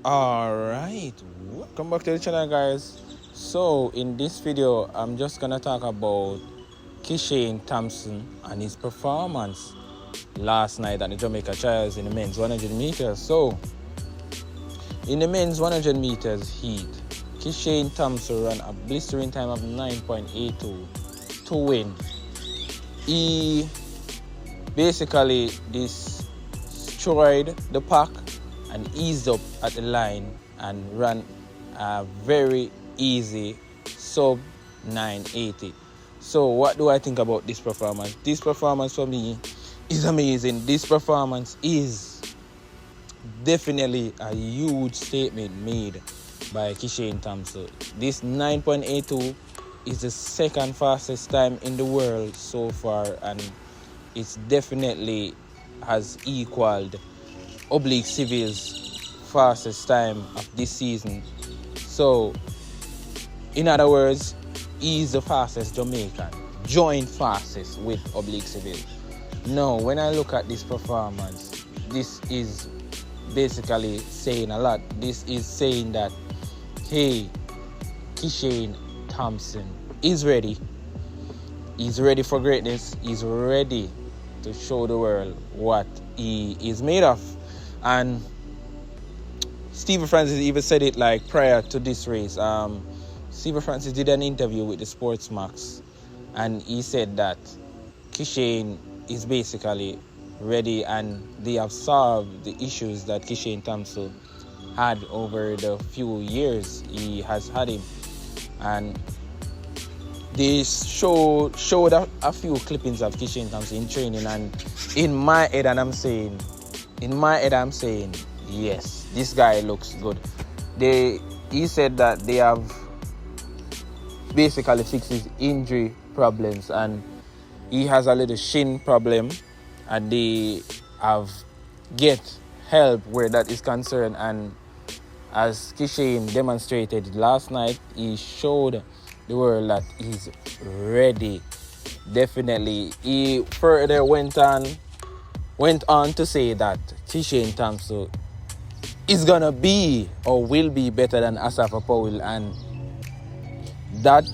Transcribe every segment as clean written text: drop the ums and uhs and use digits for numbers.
Alright, welcome back to the channel, guys. So in this video I'm just gonna talk about Kishane Thompson and his performance last night at the Jamaica Trials in the men's 100 meters. So in the men's 100 meters heat, Kishane Thompson ran a blistering time of 9.82 to win. He basically destroyed the pack and eased up at the line and ran a very easy sub 980. So what do I think about this performance? This performance for me is amazing. This performance is definitely a huge statement made by Kishane Thompson. This 9.82 is the second fastest time in the world so far, and it's definitely has equaled Oblique Civil's fastest time of this season. So, in other words, he's the fastest Jamaican, joint fastest with Oblique Civil. Now, when I look at this performance, this is basically saying a lot. This is saying that, hey, Kishane Thompson is ready. He's ready for greatness. He's ready to show the world what he is made of. And Stephen Francis even said it like prior to this race. Stephen Francis did an interview with the Sportsmax, and he said that Kishane is basically ready and they have solved the issues that Kishane Thompson had over the few years he has had him. And they showed a few clippings of Kishane Thompson in training, and in my head I'm saying, yes, this guy looks good. He said that they have basically fixed his injury problems, and he has a little shin problem, and they have get help where that is concerned. And as Kishane demonstrated last night, he showed the world that he's ready. Definitely. He further went on to say that Kishane Thompson is gonna be or will be better than Asafa Powell, and that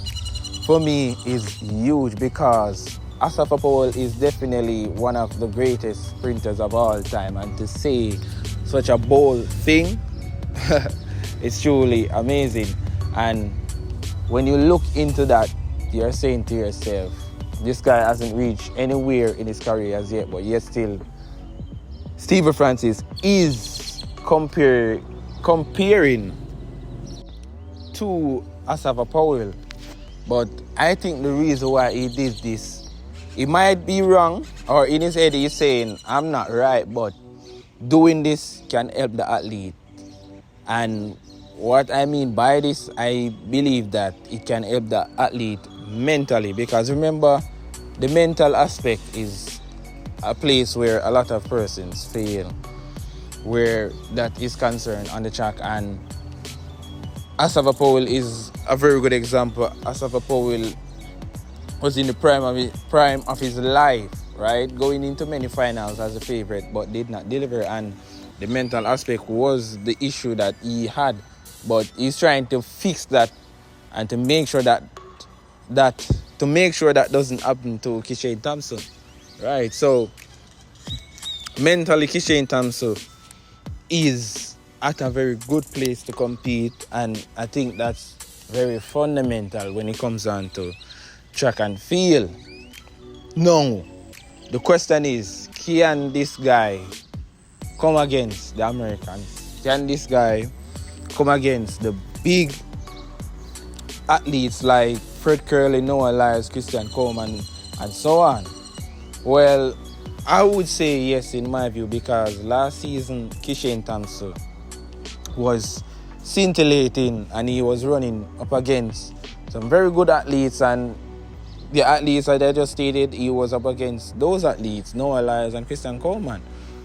for me is huge, because Asafa Powell is definitely one of the greatest sprinters of all time, and to say such a bold thing it's truly amazing. And when you look into that, you're saying to yourself, this guy hasn't reached anywhere in his career as yet, but yet still Stephen Francis is comparing to Asafa Powell. But I think the reason why he did this, he might be wrong, or in his head he's saying, I'm not right, but doing this can help the athlete. And what I mean by this, I believe that it can help the athlete mentally, because remember, the mental aspect is a place where a lot of persons fail, where that is concerned on the track. And Asafa Powell is a very good example. Asafa Powell was in the prime of his life, right? Going into many finals as a favorite, but did not deliver. And the mental aspect was the issue that he had. But he's trying to fix that and to make sure that doesn't happen to Kishane Thompson, right? So mentally, Kishane Thompson is at a very good place to compete, and I think that's very fundamental when it comes down to track and field. Now, the question is, can this guy come against the Americans? Can this guy come against the big athletes like Fred Kerley, Noah Lyles, Christian Coleman, and so on? Well, I would say yes in my view, because last season Kishane Thompson was scintillating and he was running up against some very good athletes, and the athletes that I just stated, he was up against those athletes, Noah Lyles and Christian Coleman.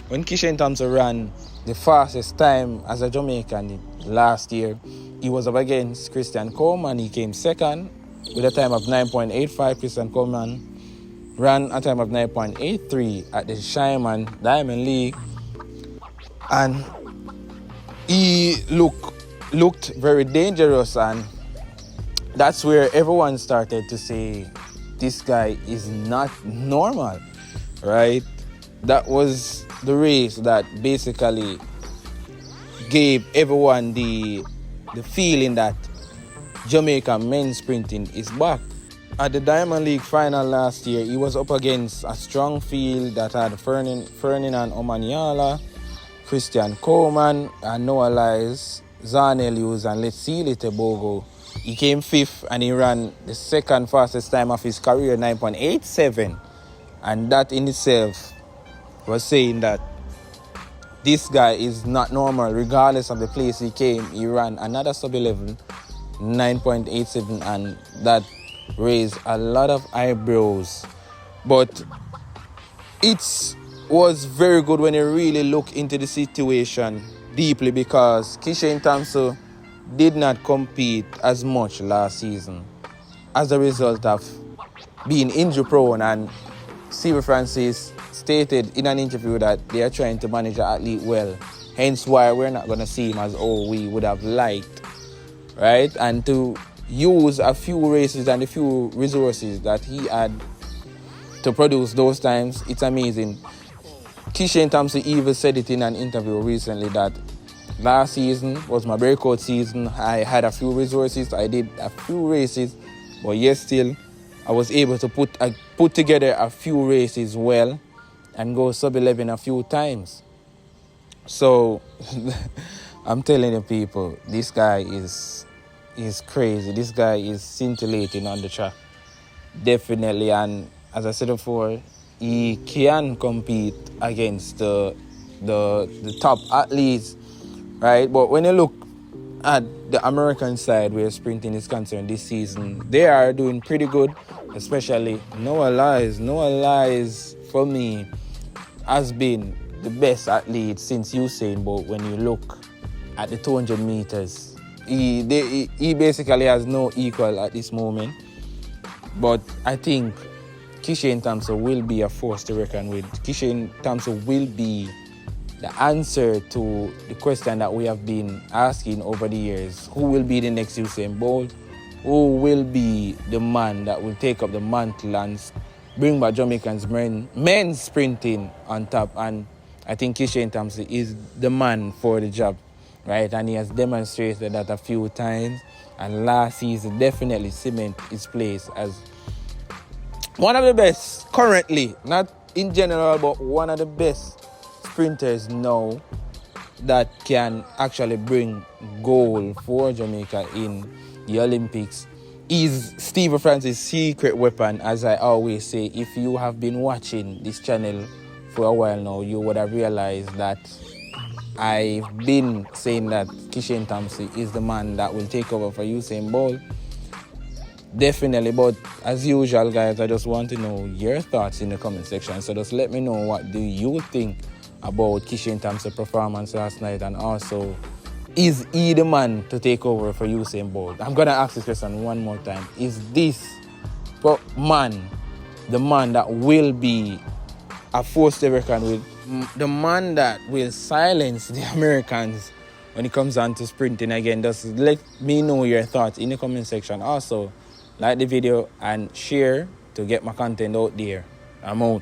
When Kishane Thompson ran the fastest time as a Jamaican last year, he was up against Christian Coleman. He came second with a time of 9.85. Christian Coleman ran a time of 9.83 at the Shyman Diamond League. And he looked very dangerous, and that's where everyone started to say this guy is not normal, right? That was the race that basically gave everyone the feeling that Jamaican men's sprinting is back. At the Diamond League final last year, he was up against a strong field that had Ferdinand Omanyala, Christian Coleman, and Noah Lyles, Zarnell Hughes, and Letsili Tebogo. He came fifth and he ran the second fastest time of his career, 9.87. And that in itself was saying that this guy is not normal. Regardless of the place he came, he ran another sub-11, 9.87, and that raised a lot of eyebrows. But it was very good when you really look into the situation deeply, because Kishane Thompson did not compete as much last season as a result of being injury prone, and Steve Francis stated in an interview that they are trying to manage the athlete well, hence why we're not going to see him as we would have liked, right? And to use a few races and a few resources that he had to produce those times, it's amazing. Kishane Thompson even said it in an interview recently that last season was my breakout season. I had a few resources, I did a few races, but yet still I was able to put together a few races well and go sub-11 a few times. So I'm telling you people, this guy is crazy. This guy is scintillating on the track, definitely. And as I said before, he can compete against the top athletes, right? But when you look at the American side where sprinting is concerned this season, they are doing pretty good, especially Noah Lyles. Noah Lyles, for me, has been the best athlete since Usain Bolt. When you look at the 200 meters, he basically has no equal at this moment. But I think Kishane Thompson will be a force to reckon with. Kishane Thompson will be the answer to the question that we have been asking over the years. Who will be the next Usain Bolt? Who will be the man that will take up the mantle and bring back Jamaican's men's sprinting on top? And I think Kishane Thompson is the man for the job, right? And he has demonstrated that a few times. And last season definitely cement his place as one of the best currently, not in general, but one of the best sprinters now that can actually bring gold for Jamaica in the Olympics. Is Steve Francis' secret weapon, as I always say. If you have been watching this channel for a while now, you would have realized that I've been saying that Kishane Thompson is the man that will take over for Usain Bolt. Definitely, but as usual, guys, I just want to know your thoughts in the comment section. So just let me know, what do you think about Kishane Thompson's performance last night, and also, is he the man to take over for Usain Bolt? I'm going to ask this question one more time. Is this man the man that will be a force to reckon with? The man that will silence the Americans when it comes down to sprinting again? Just let me know your thoughts in the comment section. Also, like the video and share to get my content out there. I'm out.